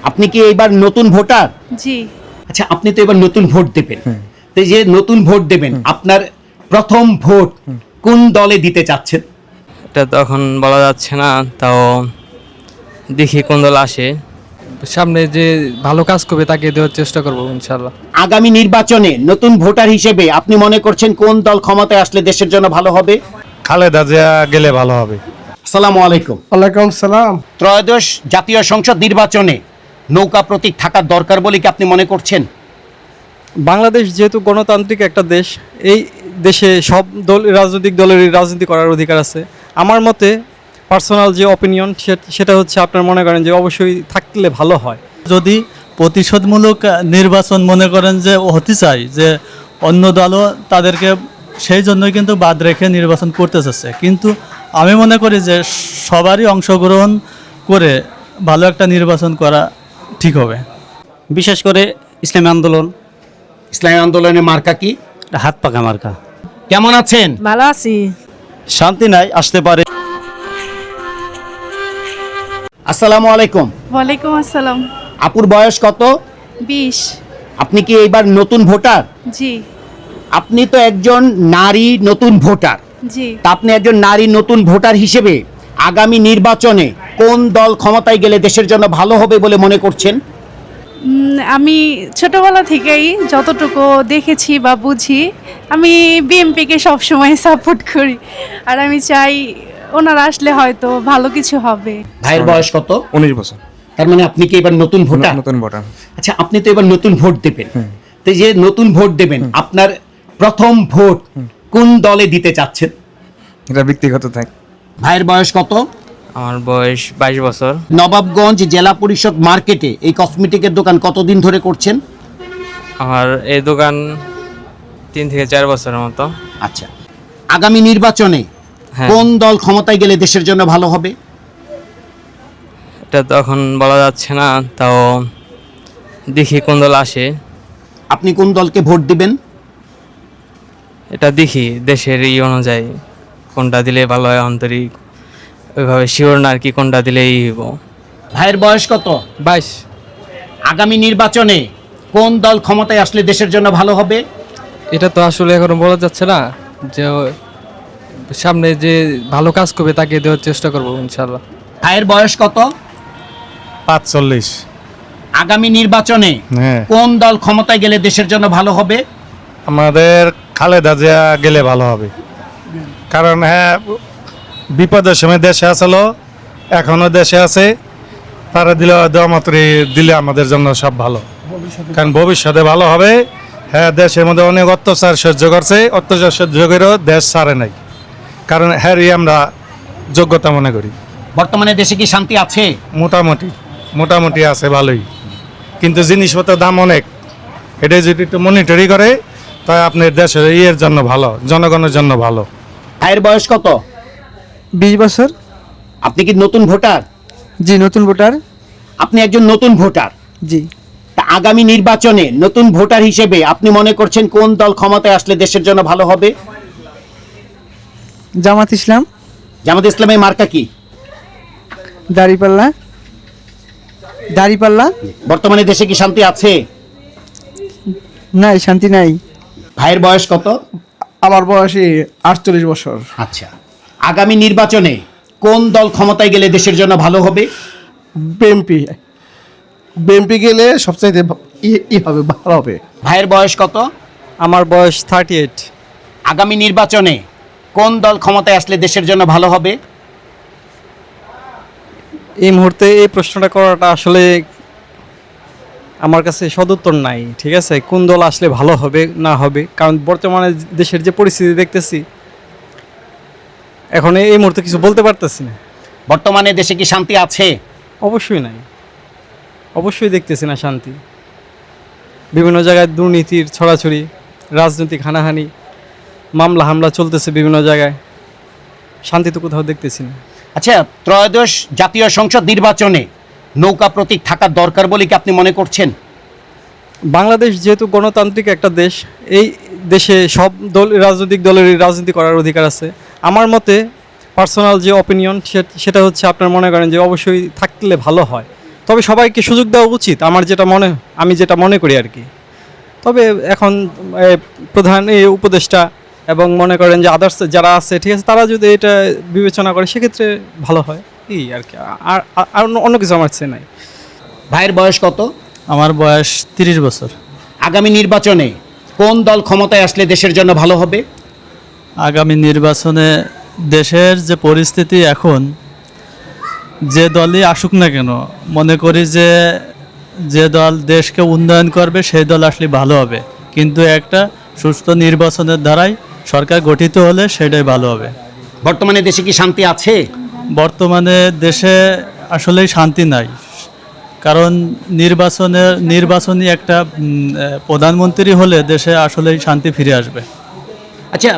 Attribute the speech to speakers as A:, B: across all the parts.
A: আপনি কি এবার নতুন ভোটার?
B: জি।
A: আচ্ছা, আপনি তো এবার নতুন ভোট দেবেন। তো এই যে নতুন ভোট দেবেন, আপনার প্রথম ভোট কোন দলে দিতে চাচ্ছেন?
C: এটা তো এখন বলা যাচ্ছে না, তাও দেখি কোন দল আসে।
D: সামনে যে ভালো কাজ করবে তাকে দেওয়ার চেষ্টা করবো ইনশাল্লাহ।
A: আগামী নির্বাচনে নতুন ভোটার হিসেবে আপনি মনে করছেন কোন দল ক্ষমতায় আসলে দেশের জন্য ভালো হবে?
E: খালেদা জিয়া গেলে ভালো হবে।
A: আসসালামু আলাইকুম।
F: ওয়ালাইকুম সালাম।
A: ত্রয়োদশ জাতীয় সংসদ নির্বাচনে নৌকা প্রতীক থাকার দরকার বলে কি আপনি মনে করছেন?
D: বাংলাদেশ যেহেতু গণতান্ত্রিক একটা দেশ, এই দেশে সব রাজনৈতিক দলেরই রাজনীতি করার অধিকার আছে। আমার মতে পার্সোনাল যে অপিনিয়ন সেটা হচ্ছে আপনার মনে করেন যে অবশ্যই থাকলে ভালো হয়।
G: যদি প্রতিশোধমূলক নির্বাচন মনে করেন যে হতে চাই, যে অন্য দলও তাদেরকে সেই জন্যই কিন্তু বাদ রেখে নির্বাচন করতে চাচ্ছে, কিন্তু আমি মনে করি যে সবারই অংশগ্রহণ করে ভালো একটা নির্বাচন করা ঠিক হবে।
H: বিশেষ করে ইসলামী আন্দোলন,
A: ইসলামী আন্দোলনের মার্কা কি?
H: হাত পাকা মার্কা।
A: কেমন আছেন?
B: ভালো আছি।
H: শান্তি নাই আসতে পারে।
A: আসসালামু আলাইকুম।
B: ওয়ালাইকুম আসসালাম।
A: আপুর বয়স কত?
B: 20।
A: আপনি কি এইবার নতুন ভোটার?
B: জি।
A: আপনি তো একজন নারী নতুন ভোটার।
B: জি।
A: তা আপনি একজন নারী নতুন ভোটার হিসেবে আগামী নির্বাচনে কোন দল ক্ষমতায় গেলে দেশের জন্য ভালো হবে বলে মনে করছেন?
B: আমি ছোটবেলা থেকেই যতটুকু দেখেছি বা বুঝি, আমি বিএনপিকে সবসময় সাপোর্ট করি। আর আমি চাই ওনারা আসলে হয়তো ভালো কিছু হবে।
A: ভাইয়ের বয়স কত?
E: 19 বছর।
A: তার মানে আপনি কি এবার নতুন ভোটার?
E: নতুন ভোটার।
A: আচ্ছা, আপনি তো এবার নতুন ভোট দেবেন। তো এই যে নতুন ভোট দেবেন, আপনার প্রথম ভোট কোন দলে দিতে চাচ্ছেন?
E: এটা ব্যক্তিগত থাক।
A: ভাইয়ের বয়স কত?
C: আমার বয়স 22 বছর।
A: নবাবগঞ্জ জেলা পরিষদ মার্কেটে এই কসমেটিকের দোকান কতদিন ধরে করছেন?
C: আমার এই দোকান 3 থেকে 4 বছরের মতো।
A: আচ্ছা, আগামী নির্বাচনে
C: হ্যাঁ।
A: কোন দল ক্ষমতায় গেলে দেশের জন্য ভালো হবে?
C: এটা তো এখন বলা যাচ্ছে না, তাও দেখি কোন দল আসে।
A: আপনি কোন দলকে ভোট দিবেন?
C: এটা দেখি দেশের অনুযায়ী কোনটা দিলে ভালো হয়, আন্তরিক ওইভাবে শিওর না আর কি, কোনটা দিলেই হইব।
A: ভাইয়ের বয়স কত?
D: 22।
A: আগামী নির্বাচনে কোন দল ক্ষমতায় আসলে দেশের জন্য ভালো হবে?
D: এটা তো আসলে এখনো বলা যাচ্ছে না, যে সামনে যে ভালো কাজ করবে তাকে দেওয়ার চেষ্টা করবো ইনশাল্লাহ।
A: ভাইয়ের বয়স কত?
E: 45।
A: আগামী নির্বাচনে
E: হ্যাঁ,
A: কোন দল ক্ষমতায় গেলে দেশের জন্য ভালো হবে?
E: আমাদের খালেদা জিয়া গেলে ভালো হবে। কারণ হ্যাঁ, বিপদের সময় দেশে আসলো, এখনো দেশে আছে, তারা দিলে দেওয়া মাত্রই দিলে আমাদের জন্য সব ভালো। কারণ ভবিষ্যতে ভালো হবে। হ্যাঁ, দেশের মধ্যে অনেক অত্যাচার সহ্য করছে, অত্যাচার সহ্য করেও দেশ ছাড়ে নাই। কারণ হ্যারই আমরা যোগ্যতা মনে করি।
A: বর্তমানে দেশে কি শান্তি আছে?
E: মোটামুটি আছে ভালোই, কিন্তু জিনিসপত্রের দাম অনেক। এটা যদি একটু মনিটরি করে তাই আপনার দেশের ইয়ের জন্য ভালো, জনগণের জন্য ভালো।
A: ভাইয়ের বয়স কত?
F: 20 বছর।
A: আপনি কি নতুন ভোটার?
F: জি, নতুন ভোটার।
A: আপনি একজন নতুন ভোটার।
F: জি।
A: তা আগামী নির্বাচনে নতুন ভোটার হিসেবে আপনি মনে করছেন কোন দল ক্ষমতায় আসলে দেশের জন্য ভালো হবে?
F: জামাত ইসলাম।
A: জামাত ইসলামের মার্কা কি?
F: দাড়িপাল্লা।
A: বর্তমানে দেশে কি শান্তি আছে?
F: নাই, শান্তি নাই।
A: ভাইয়ের বয়স কত?
F: আমার বয়সী 48 বছর।
A: আচ্ছা, আগামী নির্বাচনে কোন দল ক্ষমতায় গেলে দেশের জন্য ভালো হবে?
F: বিএনপি গেলে সবচাইতে হবে, ভালো হবে।
A: ভাইয়ের বয়স কত?
D: আমার বয়স 38।
A: আগামী নির্বাচনে কোন দল ক্ষমতায় আসলে দেশের জন্য ভালো হবে?
D: এই মুহূর্তে এই প্রশ্নটা করাটা আসলে আমার কাছে সদুত্তর নাই। ঠিক আছে, কোন দল আসলে ভালো হবে না হবে, কারণ বর্তমানে দেশের যে পরিস্থিতি দেখতেছি, এখন এই মুহূর্তে কিছু বলতে পারতেছি না।
A: বর্তমানে দেশে কি শান্তি আছে?
D: অবশ্যই নাই, অবশ্যই দেখতেছি না শান্তি। বিভিন্ন জায়গায় দুর্নীতির ছড়াছড়ি, রাজনৈতিক হানাহানি, মামলা হামলা চলতেছে বিভিন্ন জায়গায়, শান্তি তো কোথাও দেখতেছি না।
A: আচ্ছা, ত্রয়োদশ জাতীয় সংসদ নির্বাচনে নৌকা প্রতীক থাকার দরকার বলে কি আপনি মনে করছেন?
D: বাংলাদেশ যেহেতু গণতান্ত্রিক একটা দেশ, এই দেশে সব রাজনৈতিক দলেরই রাজনীতি করার অধিকার আছে। আমার মতে পার্সোনাল যে অপিনিয়ন সেটা হচ্ছে আপনার মনে করেন যে অবশ্যই থাকলে ভালো হয়। তবে সবাইকে সুযোগ দেওয়া উচিত আমি যেটা মনে করি আর কি। তবে এখন প্রধান এই উপদেষ্টা এবং মনে করেন যে আদার্স যারা আছে, ঠিক আছে, তারা যদি এটা বিবেচনা করে সেক্ষেত্রে ভালো হয় এই আর কি। আর অন্য কিছু আমার কাছে নাই।
A: ভাইয়ের বয়স কত?
G: আমার বয়স 30 বছর।
A: আগামী নির্বাচনে কোন দল ক্ষমতায় আসলে দেশের জন্য ভালো হবে?
G: আগামী নির্বাচনে দেশের যে পরিস্থিতি এখন, যে দলই আসুক না কেন, মনে করি যে দল দেশকে উন্নয়ন করবে সেই দল আসলে ভালো হবে, কিন্তু একটা সুস্থ নির্বাচনের দ্বারাই সরকার গঠিত হলে সেটাই ভালো হবে।
A: বর্তমানে দেশে কি শান্তি আছে?
G: বর্তমানে দেশে আসলেই শান্তি নাই, কারণ নির্বাচনী একটা প্রধানমন্ত্রী হলে দেশে আসলেই শান্তি ফিরে আসবে।
A: আচ্ছা,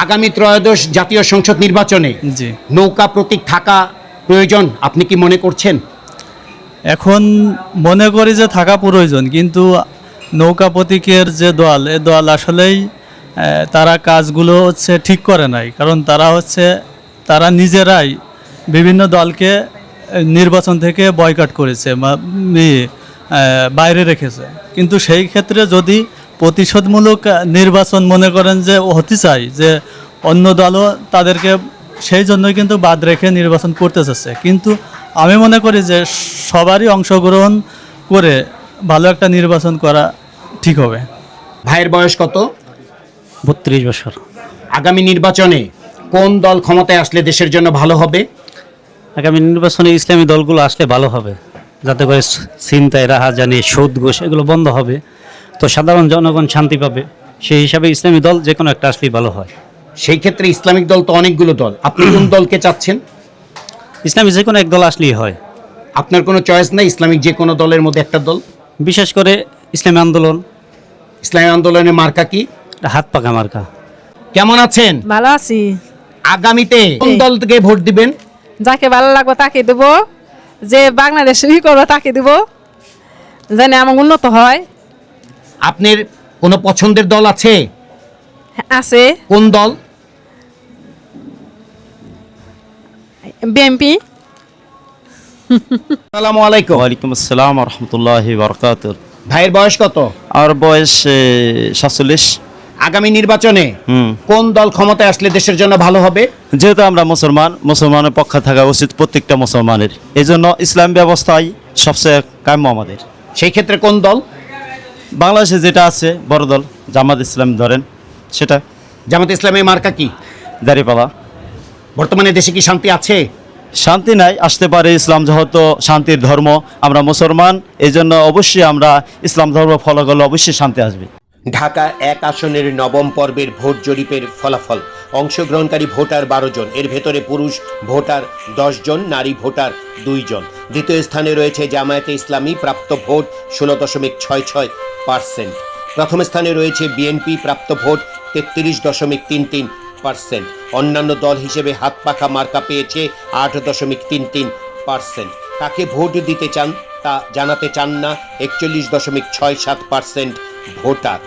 A: আগামী ত্রয়োদশ জাতীয় সংসদ নির্বাচনে
G: জি,
A: নৌকা প্রতীক থাকা প্রয়োজন আপনি কি মনে করছেন?
G: এখন মনে করি যে থাকা প্রয়োজন, কিন্তু নৌকা প্রতীকের যে দল, এ দল আসলেই তারা কাজগুলো ঠিক করে নাই, কারণ তারা নিজেরাই বিভিন্ন দলকে নির্বাচন থেকে বয়কট করেছে, বাইরে রেখেছে। কিন্তু সেই ক্ষেত্রে যদি প্রতিশোধমূলক নির্বাচন মনে করেন যে হতে চাই, যে অন্য দলও তাদেরকে সেই জন্যই কিন্তু বাদ রেখে নির্বাচন করতে চাচ্ছে, কিন্তু আমি মনে করি যে সবারই অংশগ্রহণ করে ভালো একটা নির্বাচন করা ঠিক হবে।
A: ভাইয়ের বয়স কত?
H: 32 বছর।
A: আগামী নির্বাচনে কোন দল ক্ষমতায় আসলে দেশের জন্য ভালো হবে?
H: আগামী নির্বাচনে ইসলামী দলগুলো আসলে ভালো হবে, যাতে করে ছিনতাই, রাহাজানি, সুদ ঘুষ এগুলো বন্ধ হবে, তো সাধারণ জনগণ শান্তি পাবে। সেই হিসাবে ইসলামী দল যে কোনো একটা আসলেই ভালো হয়।
A: সেই ক্ষেত্রে ইসলামিক দল তো অনেকগুলো দল, আপনি কোন দলকে চাচ্ছেন?
H: ইসলামী যে কোনো এক দল আসলেই হয়।
A: আপনার কোনো চয়েস নাই? ইসলামিক যে কোনো দলের মধ্যে একটা দল?
H: বিশেষ করে ইসলামী আন্দোলন।
A: ইসলামী আন্দোলনের মার্কা কি?
H: হাত পাকা মার্কা।
A: কেমন আছেন?
B: ভালো আছি।
A: আগামীতে কোন দলকে ভোট দিবেন?
B: যাকে ভালো লাগবে তাকে দেবো, যে বাংলাদেশ করবে তাকে দেবো, জানি আমার উন্নত হয়।
A: আপনার কোনো পছন্দের দল আছে?
B: আছে
A: কোন দল?
B: বিএনপি।
A: আসসালামু আলাইকুম।
H: ওয়ালাইকুম আসসালাম রহমতুল্লাহ বরকাত।
A: ভাইয়ের বয়স কত?
H: আমার বয়স 47।
A: আগামী নির্বাচনে কোন দল ক্ষমতায় আসলে দেশের জন্য ভালো হবে?
H: যেহেতু আমরা মুসলমানের পক্ষে থাকা উচিত প্রত্যেকটা মুসলমানের, এই জন্য ইসলাম ব্যবস্থাই সবচেয়ে কাম্য আমাদের।
A: সেই ক্ষেত্রে কোন দল?
H: বাংলাদেশে যেটা আছে বড় দল জামাত ইসলাম ধরেন, সেটা।
A: জামাত ইসলামের মার্কা কি?
H: দাঁড়িপাল্লা।
A: বর্তমানে দেশে কি শান্তি আছে?
H: শান্তি নাই, আসতে পারে। ইসলাম যেহেতু শান্তির ধর্ম, আমরা মুসলমান, এই জন্য অবশ্যই আমরা ইসলাম ধর্ম ফলো করলে অবশ্যই শান্তি আসবে।
A: ঢাকা 1 আসনের নবম পর্বের ভোট জরিপের ফলাফল। অংশগ্রহণকারী ভোটার 12 জন, এর ভেতরে পুরুষ ভোটার 10 জন, নারী ভোটার 2 জন। দ্বিতীয় স্থানে রয়েছে জামায়াতে ইসলামী, প্রাপ্ত ভোট 16.66%। প্রথম স্থানে রয়েছে বিএনপি, প্রাপ্ত ভোট 33.33%। অন্যান্য দল হিসেবে হাত পাখা মার্কা পেয়েছে 8.33%। কাকে ভোট দিতে চান তা জানাতে চান না 41.67% ভোটার।